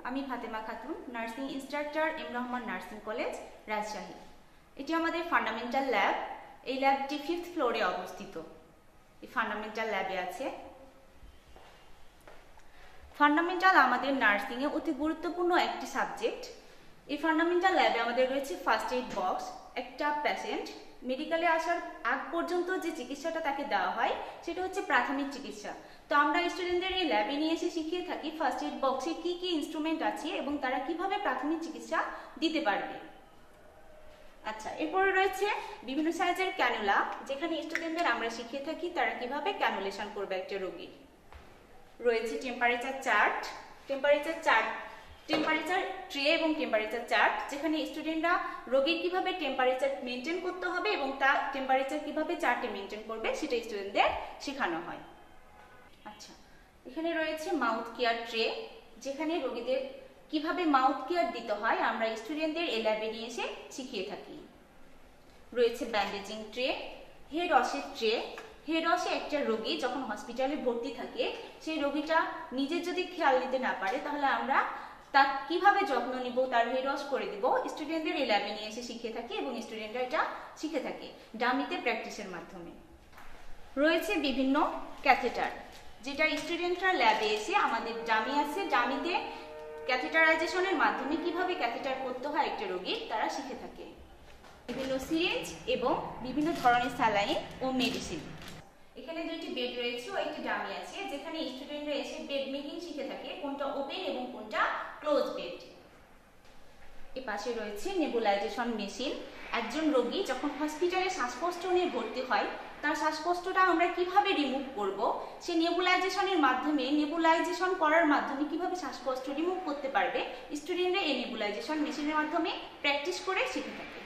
আমি Fatema Khatun, nursing instructor M Rahman nursing college, Rajshahi. এটি আমাদের ফান্ডামেন্টাল ল্যাব। এই ল্যাবটি 5th ফ্লোরে অবস্থিত। এই ফান্ডামেন্টাল ল্যাবে আছে। ফান্ডামেন্টাল আমাদের নার্সিংয়ে অতি গুরুত্বপূর্ণ একটি সাবজেক্ট। এই ফান্ডামেন্টাল ল্যাবে আমাদের রয়েছে ফার্স্ট এইড বক্স। একটা পেশেন্ট মেডিকেলে আসার আগ পর্যন্ত যে চিকিৎসাটা তাকে দেওয়া হয় সেটা হচ্ছে প্রাথমিক চিকিৎসা। তো আমরা স্টুডেন্টদের এই ল্যাবে নিয়ে এসে শিখিয়ে থাকি ফার্স্ট এইড বক্সে কি কি ইনস্ট্রুমেন্ট আছে এবং তারা কিভাবে প্রাথমিক চিকিৎসা দিতে পারবে। আচ্ছা, এরপরে রয়েছে বিভিন্ন সাইজের ক্যানুলা, যেখানে স্টুডেন্টদের আমরা শিখিয়ে থাকি তারা কিভাবে ক্যানুলেশন করবে একটা রোগীর। রয়েছে টেম্পারেচার চার্ট, টেম্পারেচার ট্রে এবং টেম্পারেচার চার্ট, যেখানে স্টুডেন্টরা রোগীর কিভাবে টেম্পারেচার মেনটেন করতে হবে এবং তার টেম্পারেচার কিভাবে চার্টে মেনটেন করবে সেটা স্টুডেন্টদের শেখানো হয়। আচ্ছা, এখানে রয়েছে মাউথ কেয়ার ট্রে, যেখানে রোগীদের কিভাবে মাউথ কেয়ার দিতে হয় আমরা স্টুডেন্টদের এই ল্যাবে নিয়ে এসে শিখিয়ে থাকি। রয়েছে ব্যান্ডেজিং ট্রে, হেড ওয়াশের ট্রে। হেড ওয়াশে একটা রোগী যখন হসপিটালে ভর্তি থাকে, সেই রোগীটা নিজে যদি খেয়াল নিতে না পারে তাহলে আমরা তার কিভাবে যত্ন নিব, তার হেড ওয়াশ করে দিব, স্টুডেন্টদের এই ল্যাবে নিয়ে এসে শিখে থাকি এবং স্টুডেন্টরা এটা শিখে থাকে ডামিতে প্র্যাকটিসের মাধ্যমে। রয়েছে বিভিন্ন ক্যাথেটার, যেটা স্টুডেন্টরা ল্যাবে এসে আমাদের ডামি আছে, ডামিতে ক্যাথেটারাইজেশনের মাধ্যমে কিভাবে ক্যাথেটার করতে হয় একটা রোগীর তারা শিখে থাকে। বিভিন্ন সিরিঞ্জ এবং বিভিন্ন ধরনের স্যালাইন ও মেডিসিন। এখানে দুইটি বেড রয়েছে ও একটি ডামি আছে, যেখানে স্টুডেন্টরা এসে বেড মেকিং শিখে থাকে, কোনটা ওপেন এবং কোনটা ক্লোজ বেড। এর পাশে রয়েছে নেবুলাইজেশন মেশিন। একজন রোগী যখন হসপিটালে শ্বাসকষ্ট নিয়ে ভর্তি হয়, তার শ্বাসকষ্টটা আমরা কিভাবে রিমুভ করব, সে নেবুলাইজেশনের মাধ্যমে নেবুলাইজেশন করার মাধ্যমে কিভাবে শ্বাসকষ্ট রিমুভ করতে পারবে, স্টুডেন্টরা এই নেবুলাইজেশন মেশিনের মাধ্যমে প্র্যাকটিস করে শিখে থাকে।